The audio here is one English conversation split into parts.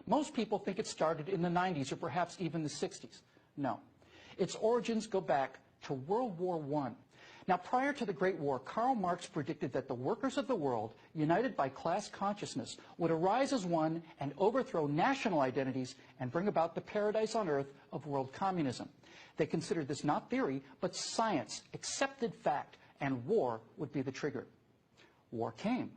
Most people think it started in the 90s or perhaps even the 60s. No. Its origins go back to World War I. Now, prior to the Great War, Karl Marx predicted that the workers of the world, united by class consciousness, would arise as one and overthrow national identities and bring about the paradise on earth of world communism. They considered this not theory, but science, accepted fact, and war would be the trigger. War came.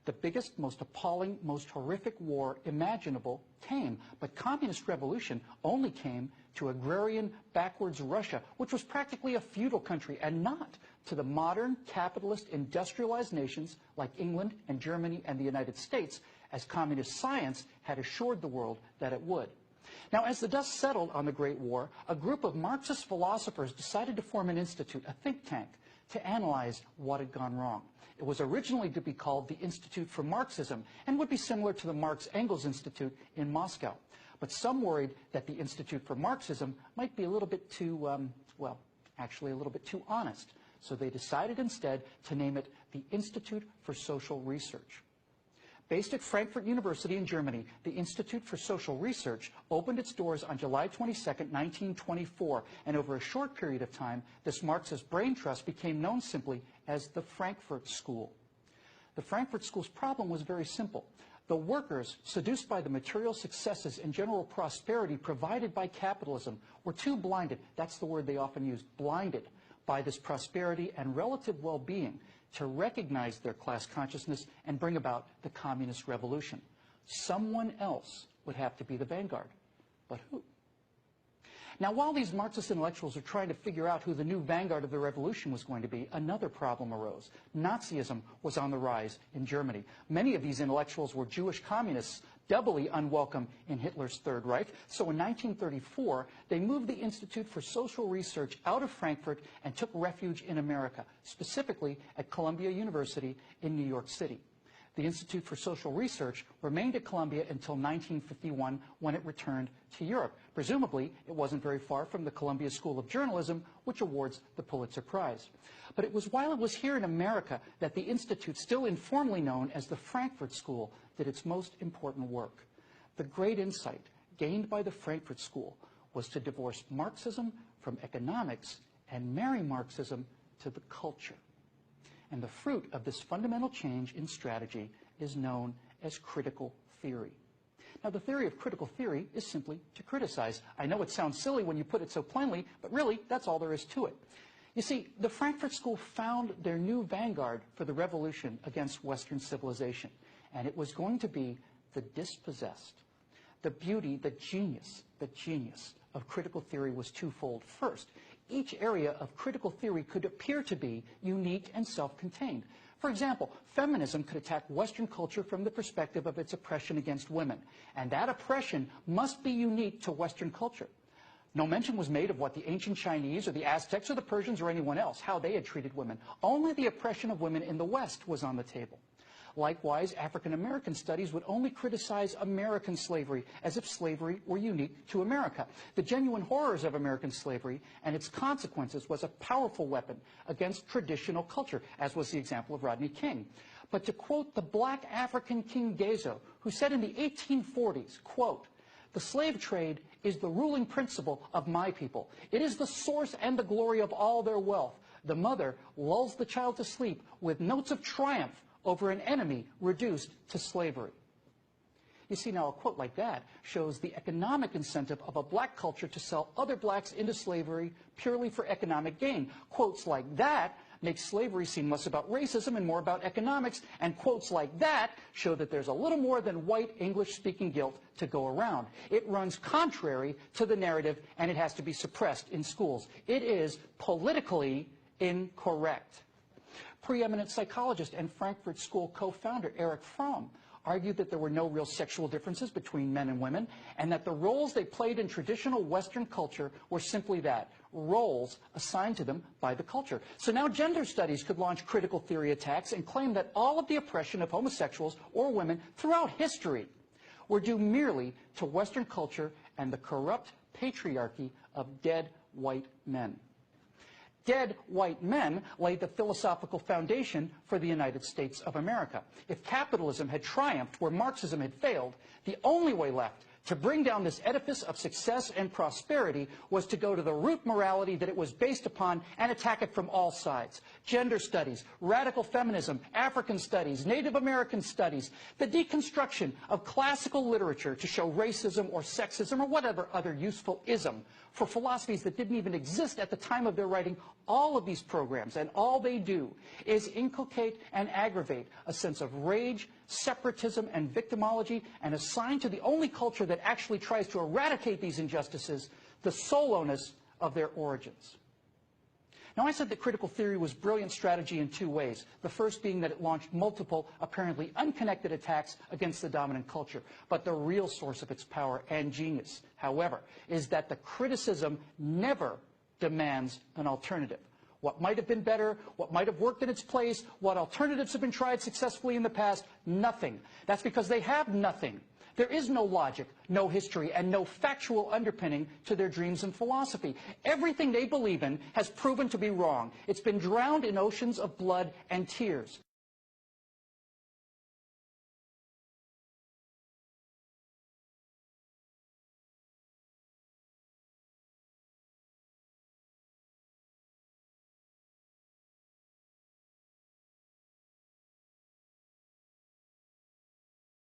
The biggest, most appalling, most horrific war imaginable came. But communist revolution only came to agrarian, backwards Russia, which was practically a feudal country, and not to the modern, capitalist, industrialized nations like England and Germany and the United States, as communist science had assured the world that it would. Now, as the dust settled on the Great War, a group of Marxist philosophers decided to form an institute, a think tank, to analyze what had gone wrong. It was originally to be called the Institute for Marxism and would be similar to the Marx-Engels Institute in Moscow. But some worried that the Institute for Marxism might be a little bit too, well, actually a little bit too honest. So they decided instead to name it the Institute for Social Research. Based at Frankfurt University in Germany, the Institute for Social Research opened its doors on July 22, 1924, and over a short period of time, this Marxist brain trust became known simply as the Frankfurt School. The Frankfurt School's problem was very simple. The workers, seduced by the material successes and general prosperity provided by capitalism, were too blinded, that's the word they often use, blinded, by this prosperity and relative well-being to recognize their class consciousness and bring about the communist revolution. Someone else would have to be the vanguard. But who? Now, while these Marxist intellectuals are trying to figure out who the new vanguard of the revolution was going to be, another problem arose. Nazism was on the rise in Germany. Many of these intellectuals were Jewish communists, doubly unwelcome in Hitler's Third Reich. So in 1934, they moved the Institute for Social Research out of Frankfurt and took refuge in America, specifically at Columbia University in New York City. The Institute for Social Research remained at Columbia until 1951, when it returned to Europe. Presumably, it wasn't very far from the Columbia School of Journalism, which awards the Pulitzer Prize. But it was while it was here in America that the Institute, still informally known as the Frankfurt School, did its most important work. The great insight gained by the Frankfurt School was to divorce Marxism from economics and marry Marxism to the culture. And the fruit of this fundamental change in strategy is known as critical theory. Now, the theory of critical theory is simply to criticize. I know it sounds silly when you put it so plainly, but really, that's all there is to it. You see, the Frankfurt School found their new vanguard for the revolution against Western civilization, and it was going to be the dispossessed. The beauty, the genius of critical theory was twofold. First, each area of critical theory could appear to be unique and self-contained. For example, feminism could attack Western culture from the perspective of its oppression against women, and that oppression must be unique to Western culture. No mention was made of what the ancient Chinese or the Aztecs or the Persians or anyone else, how they had treated women. Only the oppression of women in the West was on the table. Likewise, African American studies would only criticize American slavery as if slavery were unique to America. The genuine horrors of American slavery and its consequences was a powerful weapon against traditional culture, as was the example of Rodney King. But to quote the black African King Gezo, who said in the 1840s, quote, "The slave trade is the ruling principle of my people. It is the source and the glory of all their wealth. The mother lulls the child to sleep with notes of triumph over an enemy reduced to slavery." You see, now a quote like that shows the economic incentive of a black culture to sell other blacks into slavery purely for economic gain. Quotes like that make slavery seem less about racism and more about economics, and quotes like that show that there's a little more than white English-speaking guilt to go around. It runs contrary to the narrative, and it has to be suppressed in schools. It is politically incorrect. Preeminent psychologist and Frankfurt School co-founder Erich Fromm argued that there were no real sexual differences between men and women, and that the roles they played in traditional Western culture were simply that, roles assigned to them by the culture. So now gender studies could launch critical theory attacks and claim that all of the oppression of homosexuals or women throughout history were due merely to Western culture and the corrupt patriarchy of dead white men. dead white men laid the philosophical foundation for the United States of America. If capitalism had triumphed where Marxism had failed, the only way left to bring down this edifice of success and prosperity was to go to the root morality that it was based upon and attack it from all sides. Gender studies, radical feminism, African studies, Native American studies, the deconstruction of classical literature to show racism or sexism or whatever other useful ism for philosophies that didn't even exist at the time of their writing. All of these programs, and all they do is inculcate and aggravate a sense of rage, separatism, and victimology, and assign to the only culture that actually tries to eradicate these injustices the solo-ness of their origins. Now, I said that critical theory was brilliant strategy in two ways. The first being that it launched multiple, apparently unconnected attacks against the dominant culture. But the real source of its power and genius, however, is that the criticism never demands an alternative. What might have been better, what might have worked in its place, what alternatives have been tried successfully in the past, nothing. That's because they have nothing. There is no logic, no history, and no factual underpinning to their dreams and philosophy. Everything they believe in has proven to be wrong. It's been drowned in oceans of blood and tears.